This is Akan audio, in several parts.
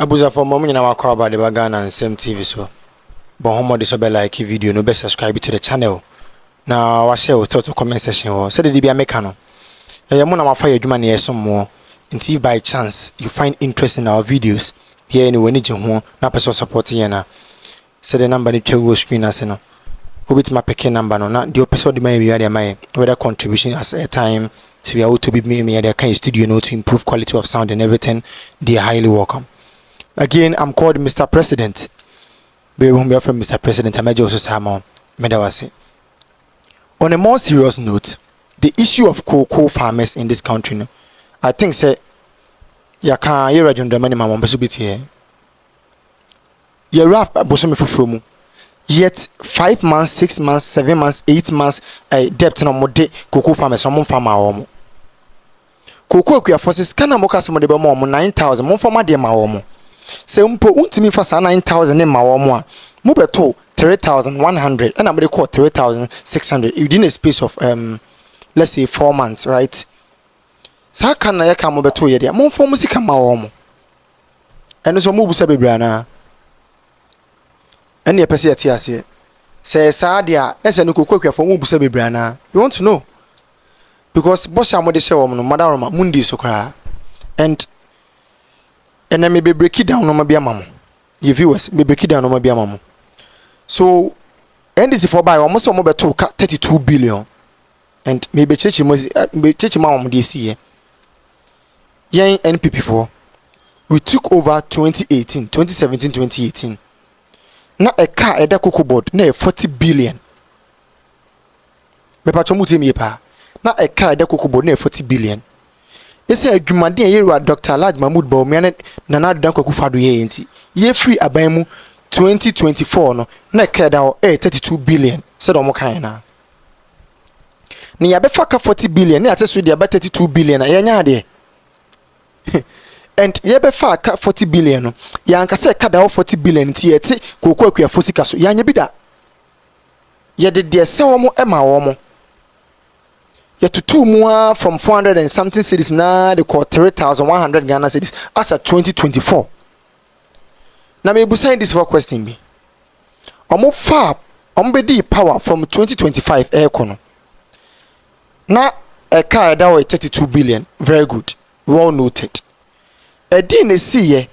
Abuza for mom nyina wakwa about the Bagana and same TV so. But homo de so be like video no be subscribe to the channel. Na wa share with to comment section or say the bia meka no. Ya mo na ma fa adwuma na yeso mo. Nti if by chance you find interest in our videos, here anyway ni je ho na person support ye na. Say the number ni twa screen ase no. Obit my peke number no na the episode the may be my whether contribution as a time to be able to be me at the kind studio no to improve quality of sound and everything. They are highly welcome. Again, I'm called Mr. President. Be from Mr. President. I'm also Samo Medawase. On a more serious note, the issue of cocoa farmers in this country, no, I think say ya can you region the minimum on here. You rap bosomi fufromu. Yet 5 months, 6 months, 7 months, 8 months debt no more cocoa farmers from farmer omo. Cocoa kua forces kana moka some de be mo 9,000 mo farmer de ma omo. Se mpo untimi fa sa 9,000 ne ma omo a mo beto 3,100 and I'm going to call 3,600 within a space of let's say 4 months, right? Sa kana ya ka mo beto ye de mo form musika ma omo. Eno so mo busa bebra na and your person at here say Sadia, let's say no cook for Mubusa Brana. You want to know because Bosha Modesha woman, Madarama Mundi Sokra and I may be break it down on my biamam. Your viewers may break it down on my biamam. So, and this is for by almost a mobile to 32 billion and maybe church mom DC. Yang NPP4 we took over 2017, 2018. Na a car at the cocoa board na 40 billion. Me pa chomu temi pa. Na a car at the cocoa board na 40 billion. Ese adwumade ye Dr. Laj Mahmoud Bawumia na na dan kwaku fado ye enti. Ye free aban mu 2024 no na car da 32 billion. Se do mo kan na. Ni ya be fa ka 40 billion na ate so dia ba 32 billion na ye nya de. And yebe fa ka 40 billion no ya anka se ka da 40 billion ti yeti kokko akua fosika so ya nya bi da ye de se wo mo ema wo mo ye tutu mu from 400 and something cities na the call 3,100 Ghana cities as at 2024 na me busa this for question bi omo fa ombe di power from 2025 kono na a car da 32 billion very good well noted. A DNA see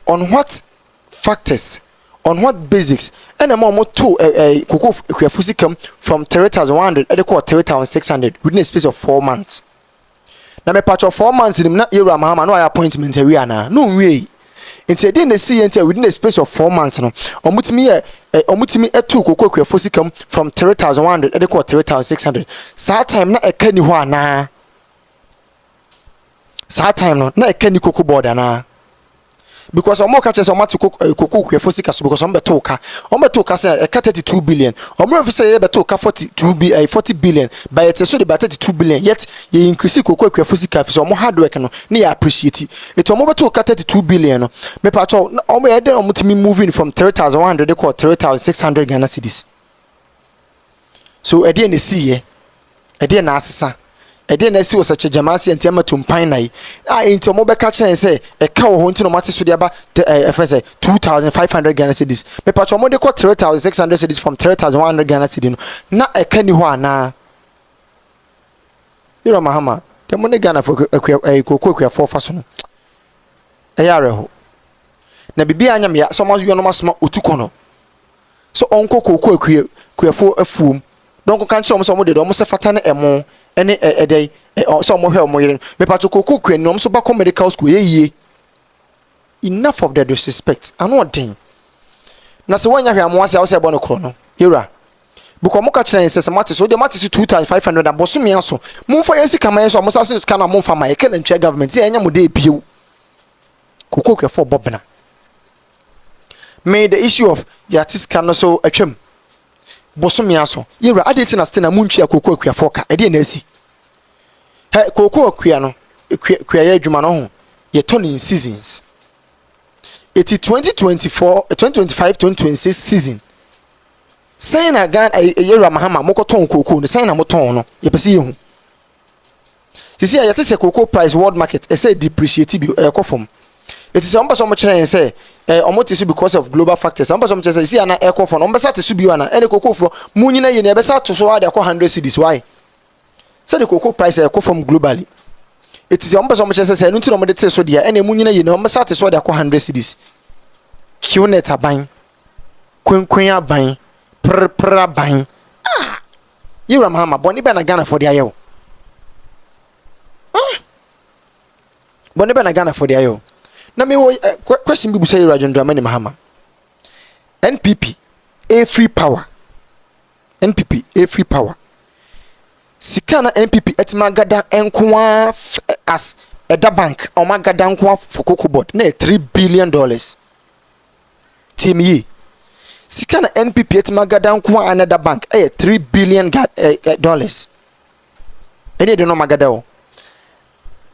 on what factors, on what basics, and a more to a cocoa come from 3,100 at the quarter 3,600 within a space of 4 months. Now, my patch of 4 months in not era Mahama, no appointment area no way. Into a DNA see until within a space of 4 months, no, or mut me a 2 cocoa come from 3,100 at the quarter 3,600. Sa time not a kenny na. Sa time no na eka ni cocoa board na because omo ka chese omo to cocoa kwe fosika so because omo beto ka say eka 32 billion omo fi say beto ka 40 billion by it so the 32 billion yet ye increase cocoa kwe fosika fi so omo hard work no na ya appreciate it omo beto ka 32 billion no me pa cho omo ye dey omo timi moving from 3,100 to 3,600 Ghana cedis so e dey na see ye e dey na asesa e dey na si wo sache jamasi entiama tumpan nai enti omo be ka kire say e ka wo ho enti no mate so dia ba say 2,500 Ghana cedis me pa omo de ko 3,600 cedis from 3,100 Ghana cedis no na e ka ni ho ana iro mahama de mo ne Ghana for kokokua for fa so no e yare ho na bibia anyam ya so mo yo no masoma otuko no so onko kokokua for afuom donc kan kire omo so mo de omo se fata na emo ene edey so mo hwe mo yire me pa choko kwen no so ba medical school ye enough of the disrespect ano den na se wanya hwe amwase a wo se bo no kro no yira buko mo ka kire nsese mate so de mate 2,500 aboso me aso mo fa yensi kama yenso mo sase ska na mo fa ma ye kele ntwe government ye anya mo de piew kokokwe for bobna me the issue of yatiska no so atwam bosomi aso yira adeti na stena muntwi akoko akua foka ede na asi he koko akua no akua ya adwuma no ho ye turn in seasons it is 2024 2025 2026 season say na gan yira mahama mokoton koko no say na moton no ye pese ye hu sisi ya yate se koko price world market e say depreciate bi e ko from It is almost so much say almost because of global factors. Some person say see an echo for number sat to be one and cocoa for munina you never sat to so they 100 cedis. Why? So the cocoa price echo from globally. It is almost so much as I say no to no so dear any munina you know sat to so they 100 cedis. Qnet a buying queen buying pra buying. Ah, you am hammer bonnie ben Ghana for the ayo. Bonnie ben Ghana for the ayo. Na me question bi say Rajon Dramani Mahama. NPP a free power. NPP a free power. Sikana NPP etima gada enkoa as eda bank o magada enkoa for cocoa board na $3 billion. Team ye. Sikana NPP etima gada enkoa another bank $3 billion dollars. Ene de no magada o.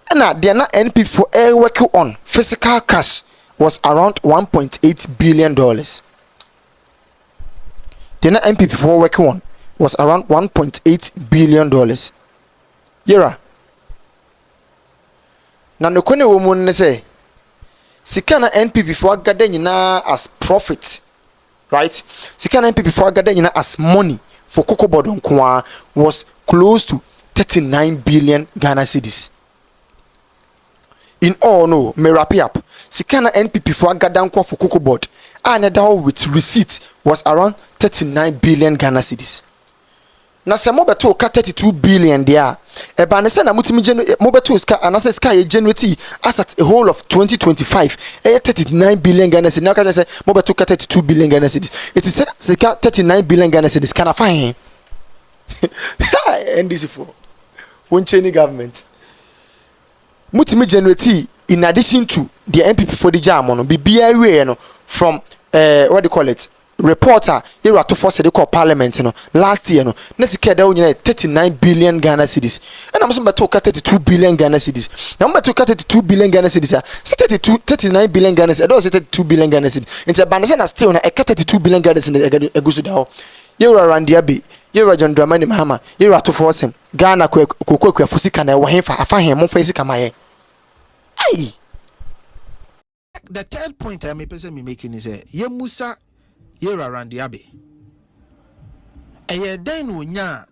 And they are not NP for air working on physical cash was around $1.8 billion. The not NP for working on was around $1.8 billion. Yera. Now no kone woman say sikana NP for gathering na as profit, right? Sikana NP for gathering na as money for cocoa board was close to 39 billion Ghana cedis. In all, no, me wrap it up. Sikana NPP for Agadan for cocoa board, and with receipt was around 39 billion Ghana cedis. Na se mobeto ka 32 billion there. Eba ne se na mutimi mobeto ska anase ska ye generate as at a whole of 2025. 39 billion Ghana cedis. Now ka say mobeto ka 32 billion Ghana cedis. It is sika 39 billion Ghana cedis. Can I find? NDC for one chain government. Mutimi generate in addition to the NPP for the jam on BBI way no from what do you call it reporter here to force the call parliament no last year no nesike da unyina 39 billion Ghana cedis and I'm saying to 32 billion Ghana cedis number to 32 billion Ghana cedis 39 billion Ghana cedis do 32 billion Ghana cedis into banese na still na 32 billion Ghana cedis egusu da ho you around there be you Rajon Dramani Mahama you to force him Ghana kokokwa fusika na wo henfa afa hen mo fa sika maye. Hey, the third point I may person me making is ye Musa ye around the abbey. A ye then wunya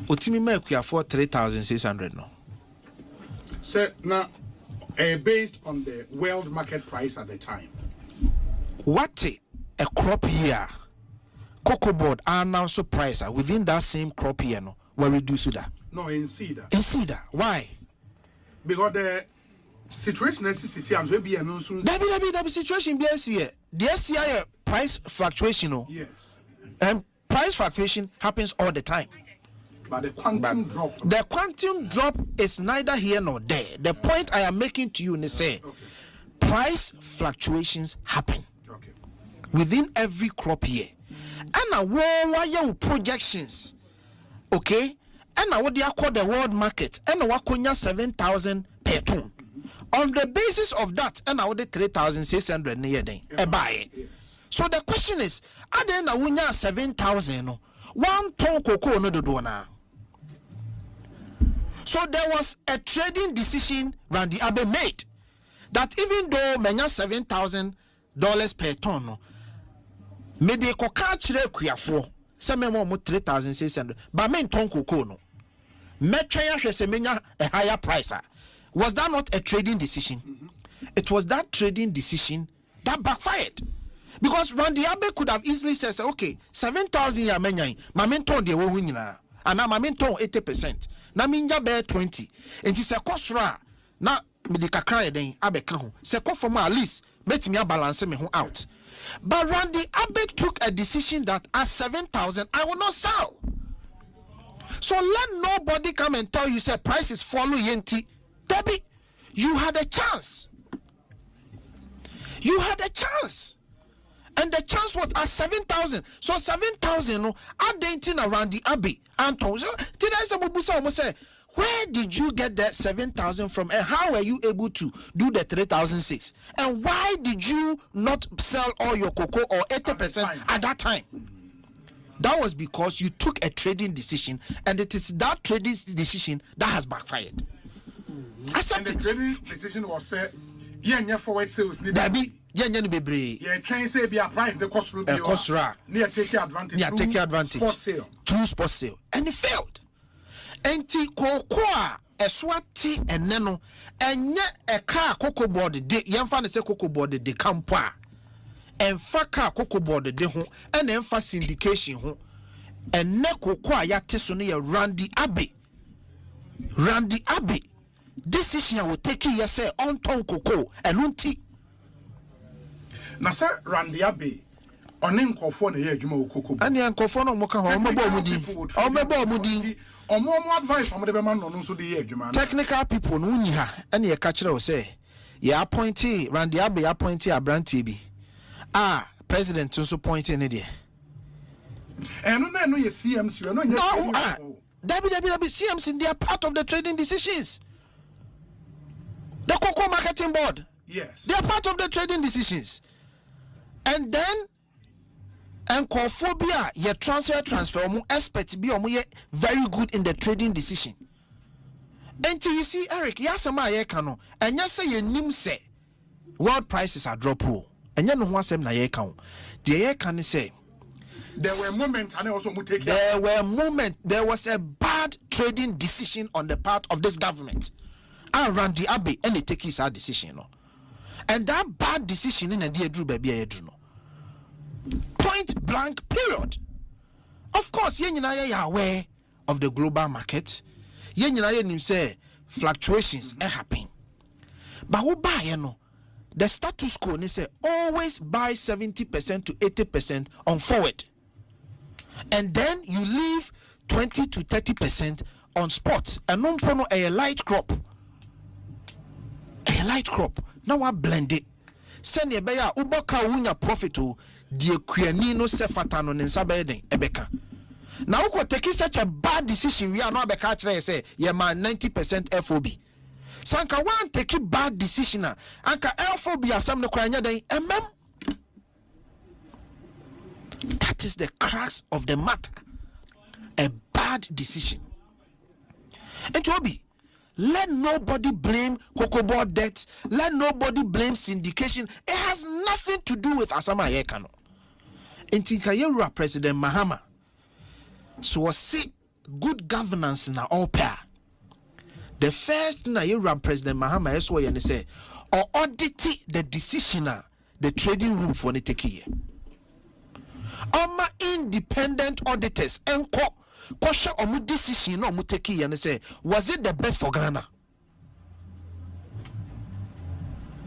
utimi make we afford 3,600 no. So now based on the world market price at the time. What a crop year cocoa board announce price within that same crop year no will reduce that. No, in cedar. In cedar. Why? Because the situation is maybe a no soon. That be situation be here. The SCI price fluctuation. Yes. And price fluctuation happens all the time. But the quantum drop. The quantum drop is neither here nor there. The point I am making to you is say price fluctuations happen within every crop year. And why projections. Okay? And now what they call the world market and now what 7,000 per ton. On the basis of that, and now the 3,600 near then buy. So the question is, are there now 7,000 1 ton cocoa no do na? So there was a trading decision Randy Abe made that even though menya $7,000 per ton, me de koka chire kuafo se me mo 3,600 but me ton cocoa no. A higher price. Was that not a trading decision? It was that trading decision that backfired. Because Randy Abe could have easily said, okay, 7,000 ya menyan, my menton de wo nyina, and my menton 80%. Na minja bear 20. And he said, Kosra, na me de kakra den Abe ka ho. Se from at least make me balance me out. But Randy Abe took a decision that at 7,000 I will not sell. So let nobody come and tell you say price is following yenti. Debbie, you had a chance. You had a chance. And the chance was at 7,000. So 7,000 no adenting around the Abbey. Anton. So today Sabubusa almost say, where did you get that 7,000 from? And how were you able to do the 3,006? And why did you not sell all your cocoa or 80% at that time? That was because you took a trading decision, and it is that trading decision that has backfired. And the trading decision was Yeah, forward sales. Dabi, yeah, bebre. Yeah, can say be a price the cost will be near take advantage. Yeah, take advantage. Sports sale. True sports sale. And it failed. Enti kokoa eswati eneno enye eka cocoa board de yemfa ne se cocoa board de kampa emfa ka cocoa board de ho ena emfa syndication ho enne kokoa ya teso ne ya Randy Abbey decision will take you say on ton cocoa and unti na say Randy Abbey on nkofo na ye adwuma cocoa ani nkofo no mo ka ho mo bo mudi Omo advice omo de be man no so de ye adwuma technical people no nyi ha ene ye ka kire o say ye appointee Randy Abbey appointee abrantie bi president so appointee ne de eno na no ye CMC no nya Dabi CMC, they are part of the trading decisions. The Cocoa Marketing Board. Yes. They are part of the trading decisions. And then encophobia, ye transfer expert be very good in the trading decision. And you see, Eric, yasama ye kano, and yasa ye nim say world prices are drop. And you know what sem na ye kan. The ye can say there were moments and also there was a bad trading decision on the part of this government. And Randy Abbey and they take his decision. No? And that bad decision in a dear Drew baby no. Point blank period. Of course, you are aware of the global market. You say fluctuations happen. But who buy the status quo they say always buy 70% to 80% on forward. And then you leave 20 to 30% on spot. And non pono a light crop. A light crop. Now I blend it. Send ye beya ubaka unya profito die kuanino sefatano nensabeden ebeka. Now uko taking such a bad decision we are not beka chre say ye man 90% FOB. Sanka one take bad decision anka FOB asam ne kwanya den That is the crux of the matter. A bad decision. And Toby, let nobody blame Cocoa Board debt. Let nobody blame syndication. It has nothing to do with Asama Yekano. In Tinkayera President Mahama, so see good governance in all pair. The first Nayera President Mahama is what you say, or audit the decision, the trading room for the take here. Oma independent auditors enko kwasha omu decision no mu take here and say was it the best for Ghana?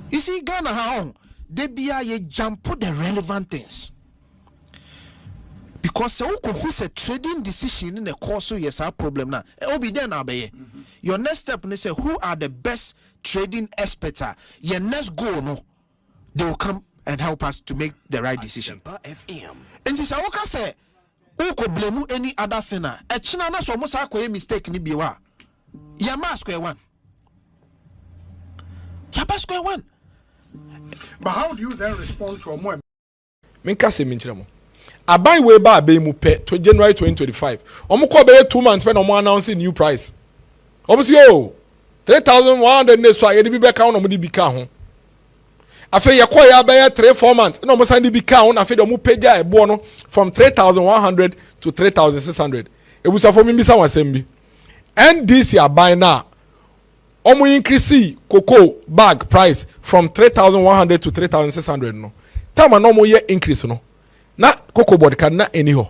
You see Ghana how they be ye jump the relevant things. Because so who's a trading decision in the course so yes our problem now. Obi then abeye. Your next step they say who are the best trading experts? Your next goal no they will come and help us to make the right decision. And this I can say, who could blame any other thing? A China so almost a mistake ni biwa. Yama square one. Yaba square one. But how do you then respond to a more? Minkase minchiramo. I buy way ba be mu pe to January 2025. Omo ko be 2 months when omo announce new price. Omo si yo 3,100 ne so aye di be ka omo di bi ka ho. Afe ye kwa ya be 3-4 months no mo sandi bi ka on afe de mo pagya ebo no from 3,100 to 3,600 ebusa for me bi sa wasem bi NDC abai na omo increase cocoa bag price from 3,100 to 3,600 no tama no mo ye increase no na cocoa board ka na anyhow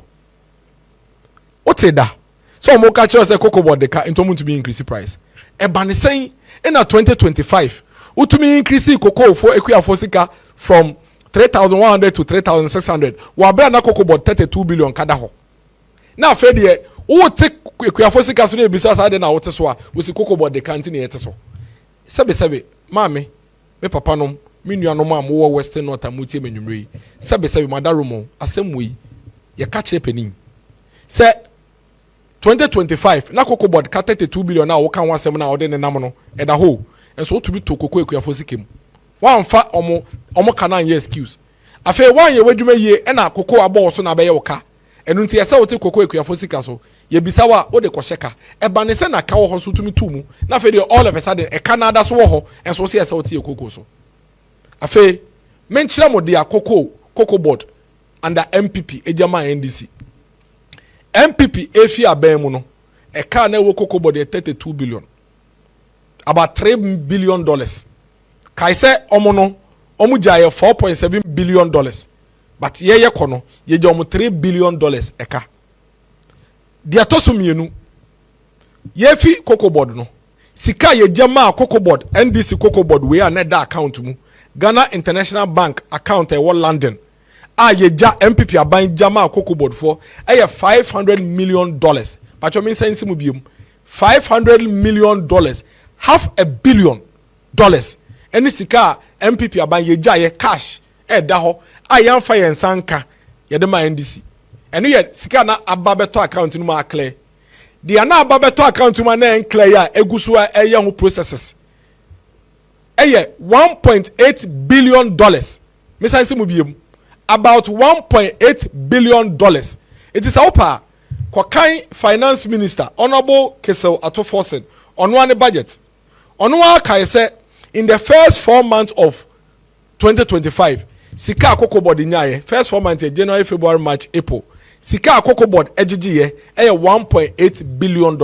oteda so mo ka chere say cocoa board ka into mo to be increase price e ba ne sen in 2025 utumi increase cocoa for equia sika from 3,100 to 3,600 wa bra na cocoa board 32 billion kada ho na afre de wo take equia sika so na ebisa sa de na wote so a wo si cocoa board de kanti na yete so sebe mame me papa nom me nua nom am wo western north amutie menwumre sebe madaromo asemwe ye ka kire penin se 2025 na cocoa board ka 32 billion na wo kan wasem na ode ne nam no e da ho and so to be to cocoa equia sikem one fa omo kana ye excuse afa one ye wadwuma ye e na cocoa abo so na be ye woka enu nti yesa wote cocoa equia sika so ye bisa wa wo de kosheka e ba ne se na ka wo so tumi tumu na fa de all of a sudden e Canada so wo ho and so se yesa wote ye cocoa so afe menchira mo dia cocoa board under MPP ejama NDC MPP efi aban mu no e car na wo cocoa board 32 billion about $3 billion kai se omo no omo jaye $4.7 billion but ye kono ye je omo $3 billion eka dia toso mienu ye fi cocoa board no sika ye jama cocoa board NDC cocoa board we are na da account mu Ghana International Bank account e wo London ye ja MPP aban jama cocoa board for $500 million pacho me sense mu biem $500 million $500 million any sika MPP aban ye ja ye cash da ho yamfa ye nsanka ye de ma NDC eno ye sika na ababeto account no ma clear de na ababeto account ma na clear ya egusu eye ho processes $1.8 billion me sense mu biem about $1.8 billion it is opa Kwakai finance minister honorable Kesel Atoforsen on one budget on one kai say in the first 4 months of 2025 sika cocoa board nyaye first 4 months January February March April sika cocoa board egigiye $1.8 billion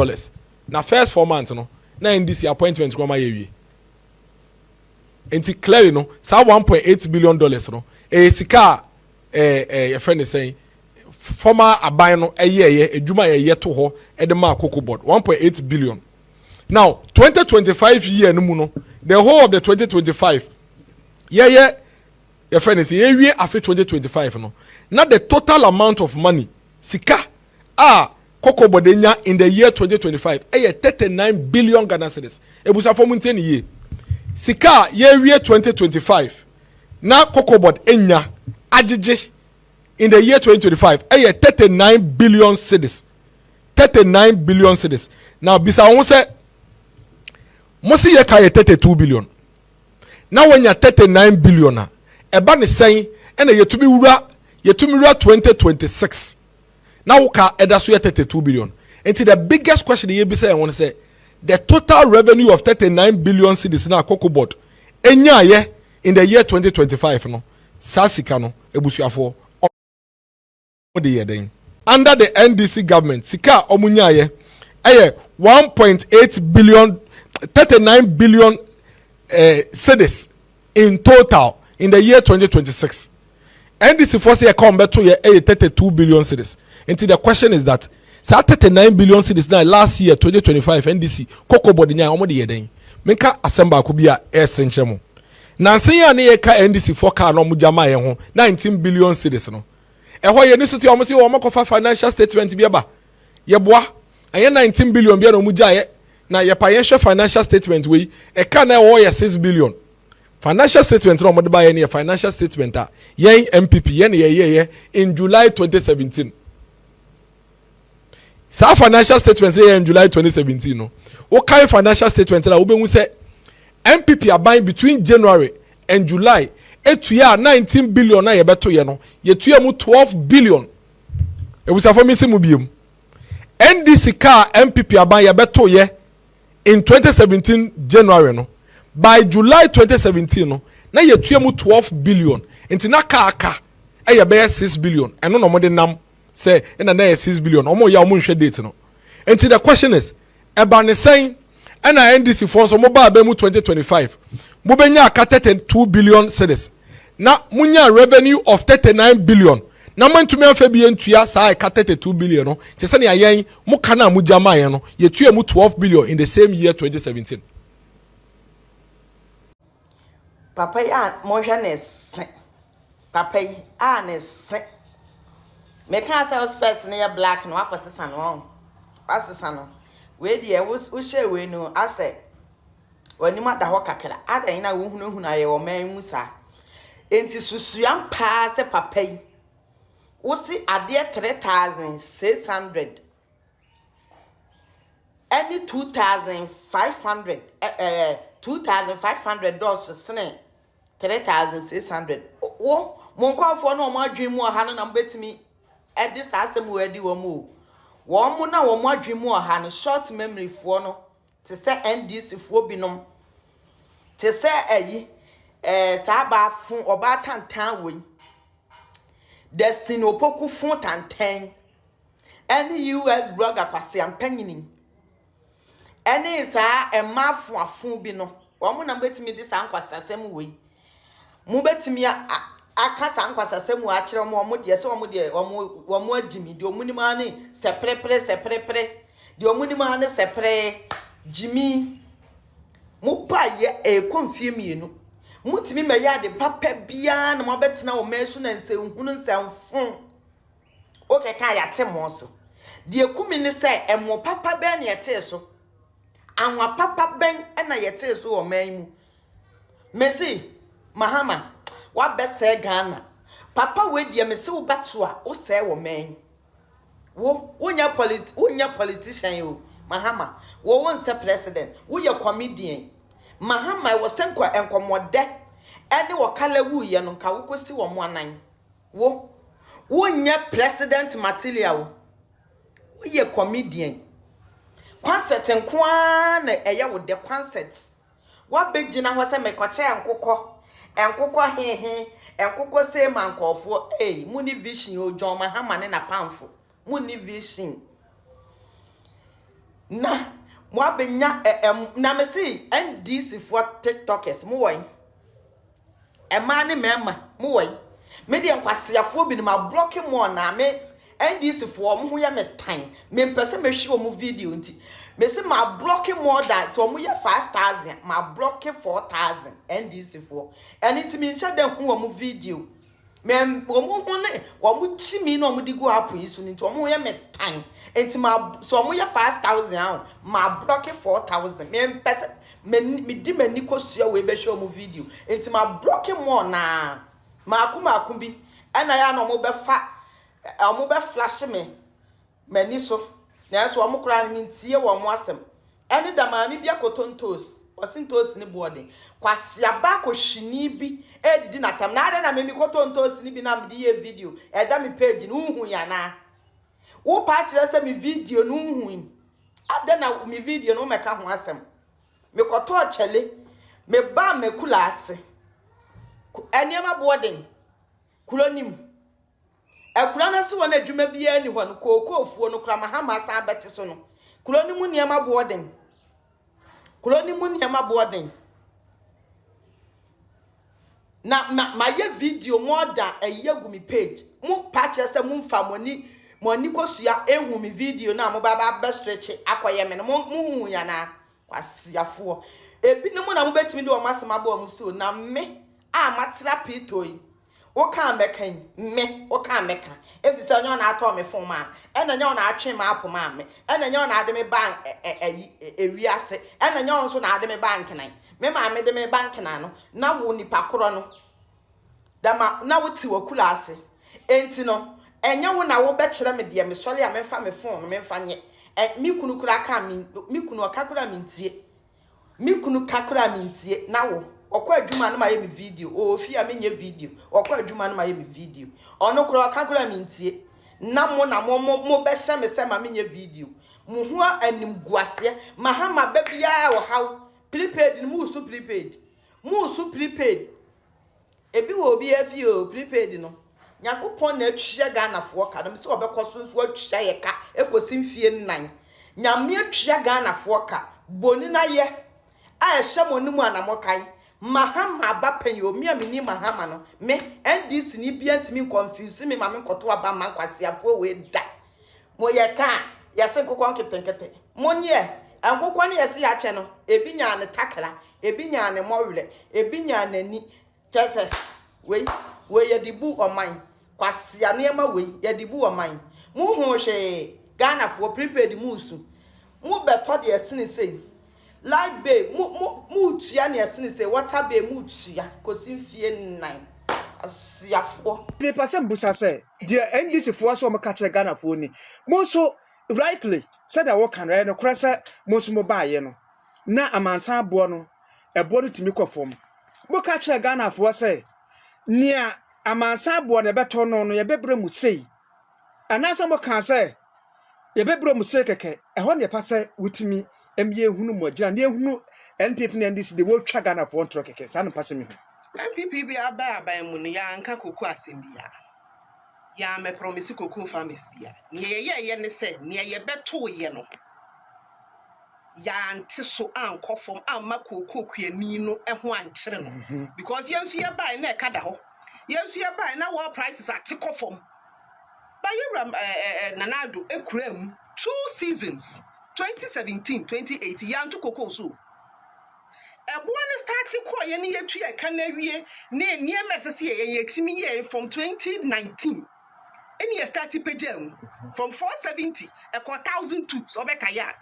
na first 4 months no na NDC appointment kwa mayewie enti clearly no sa $1.8 billion no sika your friend is saying former abano ejuma to ho edema cocoa board 1.8 billion. Now 2025 year no no the whole of the 2025 your friend is we after 2025 no not the total amount of money sika cocoa board in the year 2025 $39 billion Ghana cedis ebusa for munten year sika year 2025 na cocoa board enya ajiji in the year 2025 $39 billion cedis. 39 billion cedis. Now bisa won say mosi ye ka 32 billion. Now when you 39 billion na eba ne sen na yetumi wura 2026. Now ka eda so 32 billion. And the biggest question ye bisa won say the total revenue of 39 billion cedis na cocoa board enya ye in the year 2025 no sasika no ebusuafo under the NDC government sika omunyaye 1.8 billion 39 billion cedis in total in the year 2026 NDC force ye come beto ye 32 billion cedis. And the question is that 39 billion cedis na last year 2025 NDC cocoa board nya omo de yeden menka assemble akubia estrenchemo nansen ya ne ye ka NDC for car no mujama ye ho 19 billion cedis no ehwo ye ni so ti omo si omo kofa financial statement bi eba ye boa aye 19 billion bi na muja ye na ye pa ye hwe financial statement we e ka na wo ye 6 billion financial statement no mo de ba ye ne financial statement a ye MPP ye ne ye in July 2017 sa financial statement ye in July 2017 no wo kai financial statement na wo be hu se MPP aban between January and July etuya 19 billion na yebeto ye no yetuya mu 12 billion ebusa for me se mu biem NDC car MPP aban yebeto ye in 2017 January no by July 2017 no na yetuya mu 12 billion enti na aka ye be 6 billion eno no mo de nam say na 6 billion omo ya omo nhwe date no enti the question is eba ne sen na NDC for so mo ba mu 2025 mo benya aka 32 billion cedis na munya revenue of 39 billion na mantumi afa bi entua sa aka 32 billion no se se ne ayen mo kana mo jama yen no yetua mu 12 billion in the same year 2017 papa ya mo hwa ne se papa a ne se me kan say space ne ya black no akosesa no asesa no we die wo hye we no ase wani ma da ho kakra adan na wo hunu aye wo man musa enti susuan pa se papa yi wo si ade 3600 any 2500 $2,500 sene 3600 wo mon kwafo no mo adwen mu oha no na mbetimi e dis asem we adi wo mu wo mu na wo mo adwen mu oha no short memory fo no te se NDC fo binom te se ayi Saba fun oba tantan we. Destiny opoku fun tantan. Any US blogger kwase ampanyini. Any sa e mafu afun bi no. Omo na betimi de sa nkwasasem we. Mu betimi aka sa nkwasasem a kire omo de se omo agimi de omunima ne seprepre de omunima ne sepre jimi mu pa ye confirm yenu. Mutimi meya de papa bia na mo betena o mesu na nse hunu nsamfon o keka ya temo so de ekumi ni se emo papa ben ye te so anwa papa ben na ye te so o man mu mesi mahama wa bese Ghana papa we de mesi wo beto a wo se wo man wo wonya politician yo mahama wo won se president wo ye comedian mahama wo senko enkomode ene wo kala wu ye no nka wo kosi wo mo anan wo wonya president material wo ye comedian concert nko na eye wo de concert wa begina ho se mekoche enkokọ hehe enkokọ se mankofo muni vision o John mahama ne na pamfo muni vision na mo abenya na me see NDC for TikTokers mo woy e ma ne mema mo woy me de nkwasiafo bi ne ma block mo na me NDC for mo ho ya metan me mpese me hwe mo video nti me se ma block more than so mo ya 5,000 ma block 4,000 NDC for anytime ncha de ho mo video me mo ho ne wo mo chimi no mo di go app yi so nti wo mo ya metan enti ma so mo ya 5,000 ma block 4,000 me mpese me di mani kosua we be show mo video enti ma block more na ma akuma bi ana ya no mo be fa mo be flash me mani so na so mo kura ni ntie wo mo asem ene da ma mi bia kotontos osintos ni boarding kwasia ba ko hwini bi edidi na tam na ada na me kotontos ni bi na me di video e da me page ni hu ya na wo pa kire se me video no hu ada na me video no me ka ho asem me koto chele me ba me kula ase eniema boarding kulonim ekura na se wona adwuma bia ni ho no kokofuo no kura mahama sa abete so no kulonimu niema boarding na ma ye video more than a yegu mi page mu patch se mu mfa moni kosua ehu mi video na mo baba be stretch akoye me no mu hu ya na kwasiafo ebi no mu na mu betimi de o masema bo mu so na me a matera pitoi o kan mekan me o kan meka efise onyo na ato me fon ma ena nyo na atwe ma apo ma me ena nyo na ade me ban ewiase ena nyo nso na ade me bank nan me ma me de me bank nan no na wo nipa koro no dama na wo ti wakula ase enti no enya wo na wo be kire me de me sole ya me fa me fon no me fa nye mi kunu kura ka mi kunu okakura mi ntie mi kunu kakura mi ntie na wo okwa adwuma no ma ye mi video ofi a menye video okwa adwuma no ma ye mi video ono kura kakura mi ntie na mo be hye me se ma menye video mu ho anim guase mahama babia wo haw prepaid ni mu su prepaid ebi wo obi afi o prepaid no nyakopon na atwia Ghana fo ka no se obekoso nso atwia ye ka ekosi mfie nnan nyame atwia Ghana fo ka boni na ye a ehye monimu anamokai mahama abapanyo mi amini mahama no me NDC ni bia ntimi confuse me ma me koto aba man kwasiafo we da mo ye ka yase kokon ketenkete monye ankokwa ne yase ya che no ebi nya ne takala ebi nya ne mowre ebi nya nani chese we ye dibu oman kwasia ne ma we ye dibu oman mu hu hwe Ghana fo prepaid musu mu beto de esini sei light bay mu tia ne esini sei water bay mu tia kosi mfie nnan asiafo me pasem busa se de NDC fo so mo ka kire Ghana fo ni mo so rightly said that what can no krasa mo so mo baaye no na amansa abo no ebo no timi kofom mo ka kire Ghana fo se nia amansa abo no beto no ye bebre mu sei anasa mo kan se ye bebre mu sei keke eho ne pase wutimi emye hunu mo gira ne hunu NPP na NDC de wo twa Ghana fo ntro keke sa no pase mi ho MPP be aba mu no ya nka koko asembia. Ya me promise koko farmers bia. Ye ne se ne ye beto ye no. Ya ante so anko fom amma koko kuani no ho ankyere no. Because yensu ye buy na e kada ho. Yensu ye buy na war prices are tick off from. But you Nanado Ekrem 2 seasons 2017 2018 yanto koko so one starting call any year to a canarie near Messy year from 2019 any year starting page from 470 a 1,002 so bekaya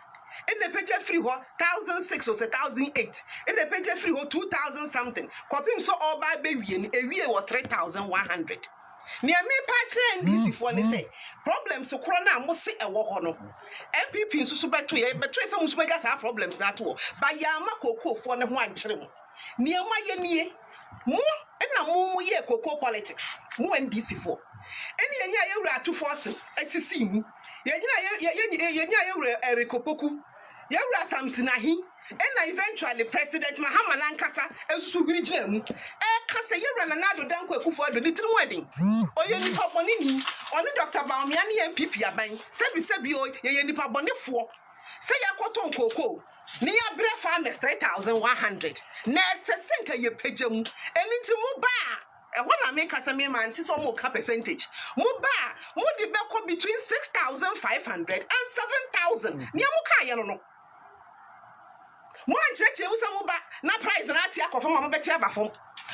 in the page free 1,006 or 1,008 in the page free 2,000 something copy so all by baby and a year or 3,100. Near me patch and for say problems so corona must say a walk on MPP so better some make us have problems that all by Yama Coco for the one trim near my ye more and a more year cocoa politics more and DC for any year to force it to see me Erikopoku Yara Samsinahi and eventually President Mahama Nankasa and Subiri Kasa Yara Nanado Danko for the little wedding. Or you need Paponini, only Dr. Baumiani and Pipi Abang, Sebio, Yenipa Bonifo. Say Yakoton Coco, near Bre Farmers 3,100. Nets a sinker your pigeon, and into Muba. And when I make us a man, tis more percentage. Muba, more the back between 6,500 and 7,000. Niamukaya no. Mo anchreche musa mo ba na price na atia akofo mo beti aba fom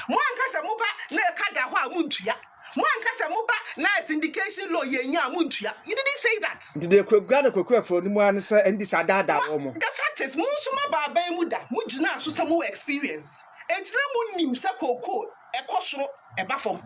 mo ankasa mo ba na kada ho a muntua mo ankasa mo ba na syndication law ye nya muntua. You didn't say that. Did they kwagua na kwakua ni mo ansa ndi sadada wo mo. The fact is mo so ma ba ban mu da mo gina so sa mo experience entina mo nim sa koko ekosoro eba fom